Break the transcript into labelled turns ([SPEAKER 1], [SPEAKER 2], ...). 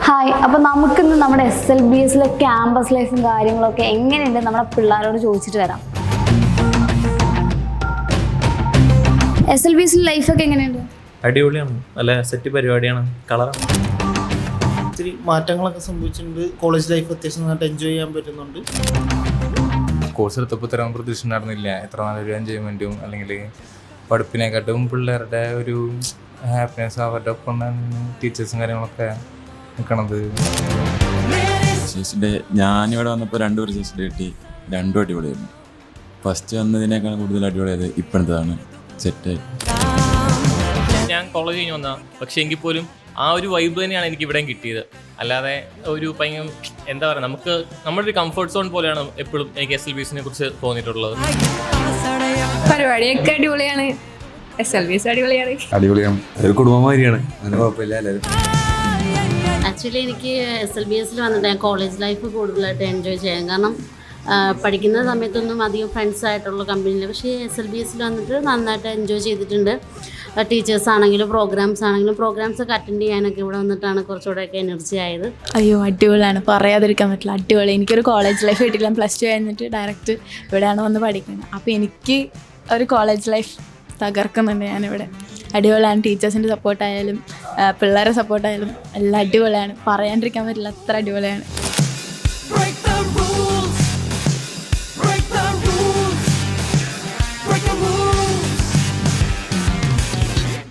[SPEAKER 1] Hi, അപ്പോൾ നമുക്കിന്ന് നമ്മുടെ SLBSലെ ക്യാമ്പസ് ലൈഫും കാര്യങ്ങളൊക്കെ എങ്ങനെയുണ്ട് നമ്മുടെ പിള്ളേരോട് ചോദിച്ചിട്ട് വരാം. SLBSലെ ലൈഫൊക്കെ എങ്ങനെയുണ്ട്?
[SPEAKER 2] അടിപൊളിയാണ്, നല്ല സെറ്റ് പരിപാടിയാണ്, കളറാണ്.
[SPEAKER 3] ഒത്തിരി മാറ്റങ്ങളൊക്കെ സംഭവിച്ചിട്ടുണ്ട്. കോളേജ് ലൈഫ് അത്യാവശ്യം നന്നായിട്ട് എൻജോയ് ചെയ്യാൻ പറ്റുന്നുണ്ട്.
[SPEAKER 4] കോഴ്സ് എടുത്തപ്പോൾ ഇത്രയും പ്രതീക്ഷ ഉണ്ടായിരുന്നില്ല. എത്ര നല്ലൊരു എൻജോയ്മെൻറ്റും അല്ലെങ്കിൽ പഠിപ്പിനെക്കാട്ടും പിള്ളേരുടെ ഒരു ഹാപ്പിനെസ് അവരുടെ ഒപ്പം ടീച്ചേഴ്സും കാര്യങ്ങളൊക്കെ നിൽക്കണത്.
[SPEAKER 5] ഫ്രഷേഴ്സിൻ്റെ ഞാനിവിടെ വന്നപ്പോൾ 2 ഫ്രഷേഴ്സിൻ്റെ കിട്ടി. 2 അടിപൊളിയായിരുന്നു. ഫസ്റ്റ് വന്നതിനേക്കാൾ കൂടുതൽ അടിപൊളിയായത് ഇപ്പോഴത്തതാണ്. സെറ്റായി.
[SPEAKER 6] ഞാൻ കോളേജ് കഴിഞ്ഞ് വന്നതാണ്, പക്ഷേ എങ്കിൽ പോലും ആ ഒരു വൈബ് തന്നെയാണ് എനിക്ക് ഇവിടെയും കിട്ടിയത്. അല്ലാതെ ഒരു ഭയങ്കര എന്താ പറയുക, നമുക്ക് നമ്മുടെ ഒരു കംഫർട്ട് സോൺ പോലെയാണ് എപ്പോഴും എനിക്ക് SLBSനെ കുറിച്ച് തോന്നിയിട്ടുള്ളത്.
[SPEAKER 7] പരിപാടിയൊക്കെ അടിപൊളിയാണ്. SLBS
[SPEAKER 4] അടിപൊളിയാണ്, ഒരു കുടുംബമാരിയാണ്, അങ്ങനെ കുഴപ്പമില്ല എല്ലാവരും.
[SPEAKER 8] ആക്ച്വലി എനിക്ക് SLBSൽ വന്നിട്ട് ഞാൻ കോളേജ് ലൈഫ് കൂടുതലായിട്ട് എൻജോയ് ചെയ്യാം. കാരണം പഠിക്കുന്ന സമയത്തൊന്നും അധികം ഫ്രണ്ട്സായിട്ടുള്ള കമ്പനിയില്ല, പക്ഷേ SLBSൽ വന്നിട്ട് നന്നായിട്ട് എൻജോയ് ചെയ്തിട്ടുണ്ട്. ടീച്ചേഴ്സ് ആണെങ്കിലും പ്രോഗ്രാംസ് ഒക്കെ അറ്റൻഡ് ചെയ്യാനൊക്കെ ഇവിടെ വന്നിട്ടാണ് കുറച്ചുകൂടെയൊക്കെ എനർജി ആയത്.
[SPEAKER 7] അയ്യോ അടിപൊളിയാണ്, പറയാതിരിക്കാൻ പറ്റില്ല. അടിപൊളി. എനിക്കൊരു കോളേജ് ലൈഫ് കിട്ടില്ല. +2 കഴിഞ്ഞിട്ട് ഡയറക്റ്റ് ഇവിടെയാണ് വന്ന് പഠിക്കുന്നത്. അപ്പോൾ എനിക്ക് ഒരു കോളേജ് ലൈഫ് തകർക്കുന്നുണ്ട് ഞാനിവിടെ. അടിപൊളിയാണ്. ടീച്ചേഴ്സിൻ്റെ സപ്പോർട്ടായാലും പിള്ളേരെ സപ്പോർട്ടായാലും എല്ലാം അടിപൊളിയാണ്. പറയാണ്ടിരിക്കാൻ പറ്റില്ല, അത്ര അടിപൊളിയാണ്.